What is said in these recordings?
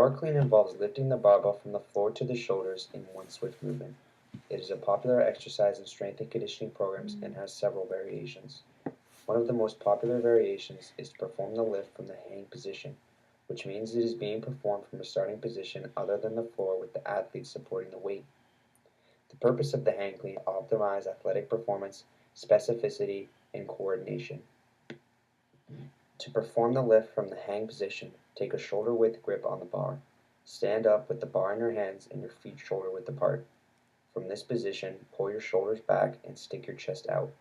Power clean involves lifting the barbell from the floor to the shoulders in one swift movement. It is a popular exercise in strength and conditioning programs and has several variations. One of the most popular variations is to perform the lift from the hang position, which means it is being performed from a starting position other than the floor with the athlete supporting the weight. The purpose of the hang clean is to optimize athletic performance, specificity, and coordination. To perform the lift from the hang position, take a shoulder-width grip on the bar. Stand up with the bar in your hands and your feet shoulder-width apart. From this position, pull your shoulders back and stick your chest out.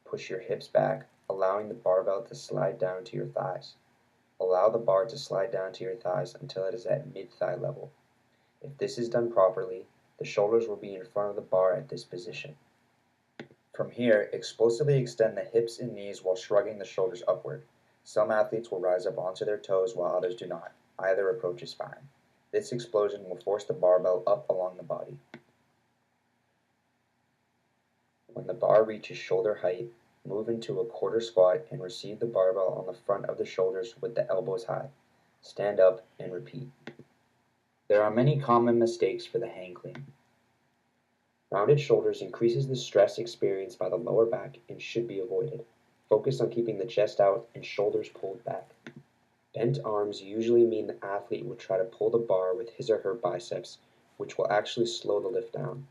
Push your hips back, allowing the barbell to slide down to your thighs. Allow the bar to slide down to your thighs until it is at mid-thigh level. If this is done properly, the shoulders will be in front of the bar at this position. From here, explosively extend the hips and knees while shrugging the shoulders upward. Some athletes will rise up onto their toes while others do not. Either approach is fine. This explosion will force the barbell up along the body. When the bar reaches shoulder height, move into a quarter squat and receive the barbell on the front of the shoulders with the elbows high. Stand up and repeat. There are many common mistakes for the hang clean. Rounded shoulders increases the stress experienced by the lower back and should be avoided. Focus on keeping the chest out and shoulders pulled back. Bent arms usually mean the athlete will try to pull the bar with his or her biceps, which will actually slow the lift down.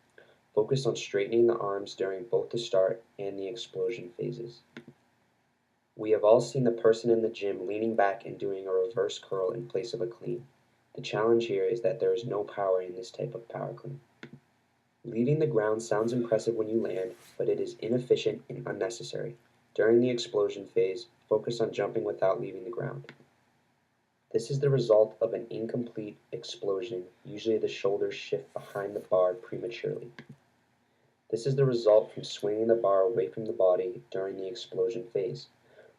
Focus on straightening the arms during both the start and the explosion phases. We have all seen the person in the gym leaning back and doing a reverse curl in place of a clean. The challenge here is that there is no power in this type of power clean. Leaving the ground sounds impressive when you land, but it is inefficient and unnecessary. During the explosion phase, focus on jumping without leaving the ground. This is the result of an incomplete explosion. Usually the shoulders shift behind the bar prematurely. This is the result from swinging the bar away from the body during the explosion phase.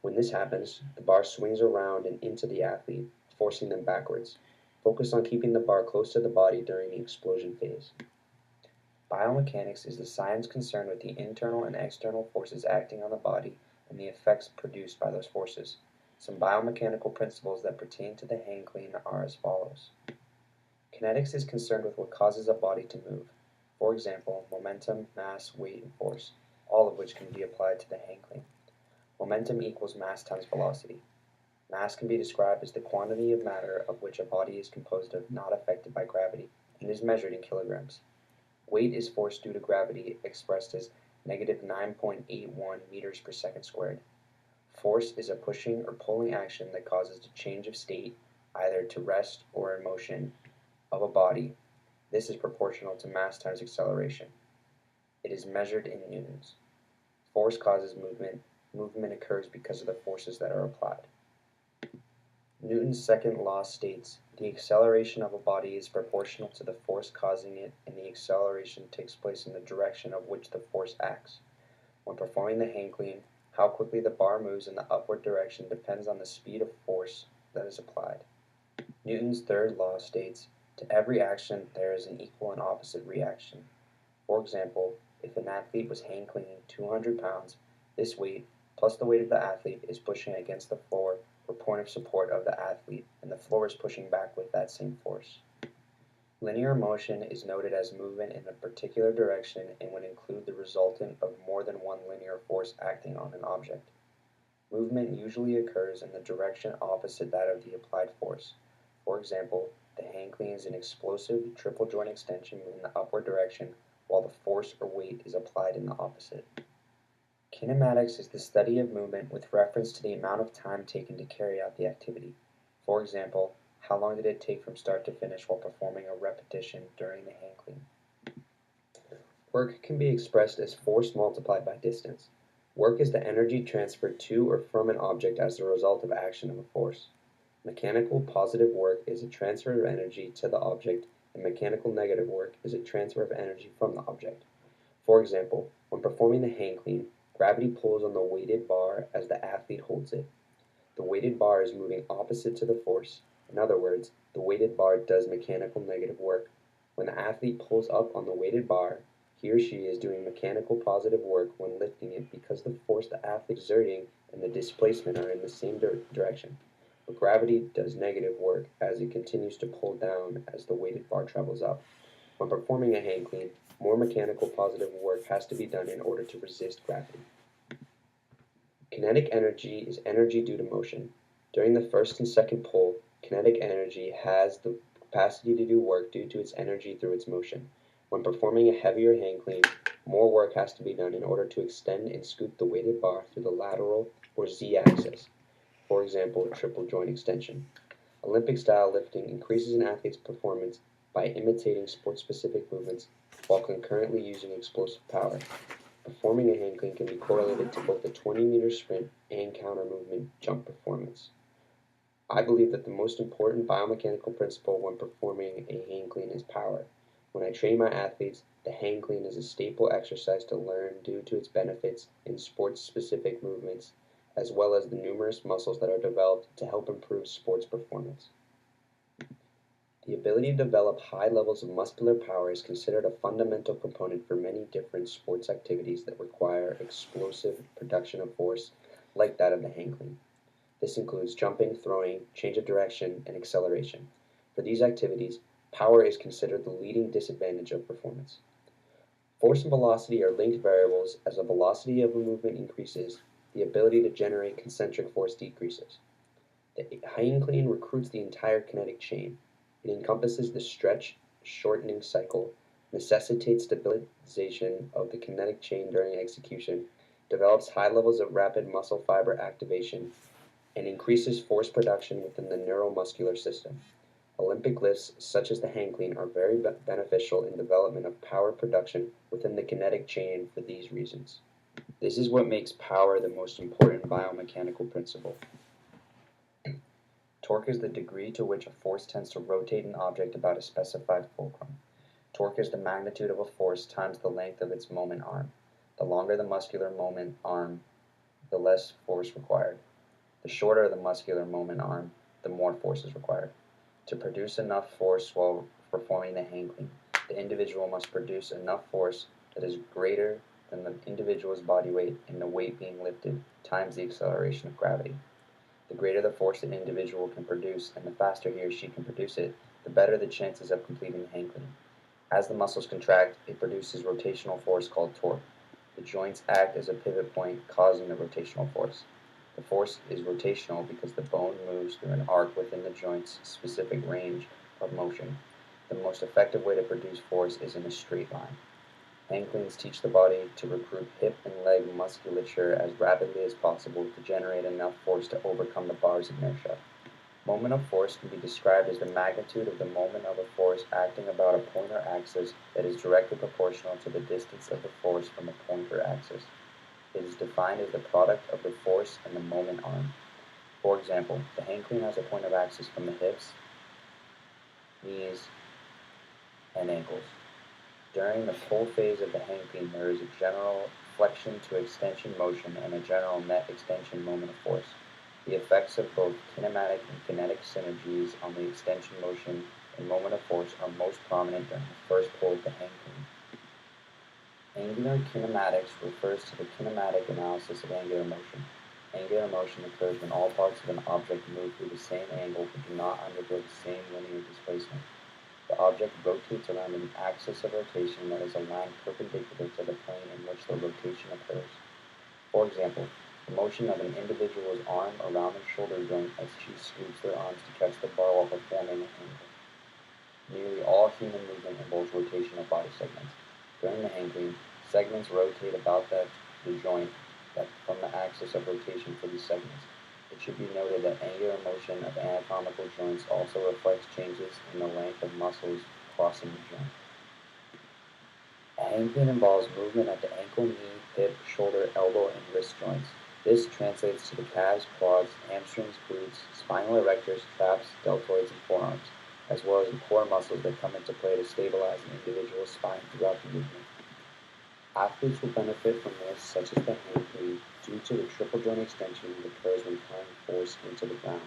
When this happens, the bar swings around and into the athlete, forcing them backwards. Focus on keeping the bar close to the body during the explosion phase. Biomechanics is the science concerned with the internal and external forces acting on the body and the effects produced by those forces. Some biomechanical principles that pertain to the hang clean are as follows. Kinetics is concerned with what causes a body to move. For example, momentum, mass, weight, and force, all of which can be applied to the hang clean. Momentum equals mass times velocity. Mass can be described as the quantity of matter of which a body is composed of not affected by gravity, and is measured in kilograms. Weight is force due to gravity, expressed as negative 9.81 meters per second squared. Force is a pushing or pulling action that causes a change of state, either to rest or in motion, of a body. This is proportional to mass times acceleration. It is measured in newtons. Force causes movement. Movement occurs because of the forces that are applied. Newton's second law states, the acceleration of a body is proportional to the force causing it, and the acceleration takes place in the direction of which the force acts. When performing the hang clean, how quickly the bar moves in the upward direction depends on the speed of force that is applied. Newton's third law states, to every action there is an equal and opposite reaction. For example, if an athlete was hang cleaning 200 pounds, this weight, plus the weight of the athlete, is pushing against the floor or point of support of the athlete, and the floor is pushing back with that same force. Linear motion is noted as movement in a particular direction and would include the resultant of more than one linear force acting on an object. Movement usually occurs in the direction opposite that of the applied force. For example, the hang clean is an explosive triple joint extension in the upward direction, while the force or weight is applied in the opposite. Kinematics is the study of movement with reference to the amount of time taken to carry out the activity. For example, how long did it take from start to finish while performing a repetition during the hang clean? Work can be expressed as force multiplied by distance. Work is the energy transferred to or from an object as a result of action of a force. Mechanical positive work is a transfer of energy to the object, and mechanical negative work is a transfer of energy from the object. For example, when performing the hang clean, gravity pulls on the weighted bar as the athlete holds it. The weighted bar is moving opposite to the force. In other words, the weighted bar does mechanical negative work. When the athlete pulls up on the weighted bar, he or she is doing mechanical positive work when lifting it because the force the athlete is exerting and the displacement are in the same direction. but gravity does negative work as it continues to pull down as the weighted bar travels up. When performing a hang clean, more mechanical positive work has to be done in order to resist gravity. Kinetic energy is energy due to motion. During the first and second pull, kinetic energy has the capacity to do work due to its energy through its motion. When performing a heavier hang clean, more work has to be done in order to extend and scoop the weighted bar through the lateral or z-axis, for example, triple joint extension. Olympic-style lifting increases an athlete's performance by imitating sport-specific movements while concurrently using explosive power. Performing a hang clean can be correlated to both the 20-meter sprint and counter movement jump performance. I believe that the most important biomechanical principle when performing a hang clean is power. When I train my athletes, the hang clean is a staple exercise to learn due to its benefits in sports-specific movements, as well as the numerous muscles that are developed to help improve sports performance. The ability to develop high levels of muscular power is considered a fundamental component for many different sports activities that require explosive production of force, like that of the hang clean. This includes jumping, throwing, change of direction, and acceleration. For these activities, power is considered the leading disadvantage of performance. Force and velocity are linked variables. As the velocity of a movement increases, the ability to generate concentric force decreases. The hang clean recruits the entire kinetic chain. It encompasses the stretch-shortening cycle, necessitates stabilization of the kinetic chain during execution, develops high levels of rapid muscle fiber activation, and increases force production within the neuromuscular system. Olympic lifts, such as the hang clean, are very beneficial in development of power production within the kinetic chain for these reasons. This is what makes power the most important biomechanical principle. Torque is the degree to which a force tends to rotate an object about a specified fulcrum. Torque is the magnitude of a force times the length of its moment arm. The longer the muscular moment arm, the less force required. The shorter the muscular moment arm, the more force is required. To produce enough force while performing the hang clean, the individual must produce enough force that is greater than the individual's body weight and the weight being lifted times the acceleration of gravity. The greater the force an individual can produce and the faster he or she can produce it, the better the chances of completing the hang clean. As the muscles contract, it produces rotational force called torque. The joints act as a pivot point, causing the rotational force. The force is rotational because the bone moves through an arc within the joint's specific range of motion. The most effective way to produce force is in a straight line. Hang cleans teach the body to recruit hip and leg musculature as rapidly as possible to generate enough force to overcome the bar's inertia. Moment of force can be described as the magnitude of the moment of a force acting about a pointer axis that is directly proportional to the distance of the force from the pointer axis. It is defined as the product of the force and the moment arm. For example, the hang clean has a point of axis from the hips, knees, and ankles. During the pull phase of the hang clean, there is a general flexion to extension motion and a general net extension moment of force. The effects of both kinematic and kinetic synergies on the extension motion and moment of force are most prominent during the first pull of the hang clean. Angular kinematics refers to the kinematic analysis of angular motion. Angular motion occurs when all parts of an object move through the same angle but do not undergo the same linear displacement. The object rotates around an axis of rotation that is aligned perpendicular to the plane in which the rotation occurs. For example, the motion of an individual's arm around their shoulder joint as she scoops their arms to catch the bar while performing a hang clean. Nearly all human movement involves rotation of body segments. During the hang clean, segments rotate about the joint from the axis of rotation for these segments. It should be noted that angular motion of anatomical joints also reflects changes in the length of muscles crossing the joint. A hang clean involves movement at the ankle, knee, hip, shoulder, elbow, and wrist joints. This translates to the calves, quads, hamstrings, glutes, spinal erectors, traps, deltoids, and forearms, as well as the core muscles that come into play to stabilize an individual's spine throughout the movement. Athletes will benefit from this, such as the hang clean, due to the triple joint extension that occurs when applying force into the ground.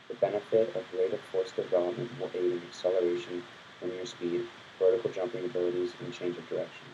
The benefit of rate of force development will aid in acceleration, linear speed, vertical jumping abilities, and change of direction.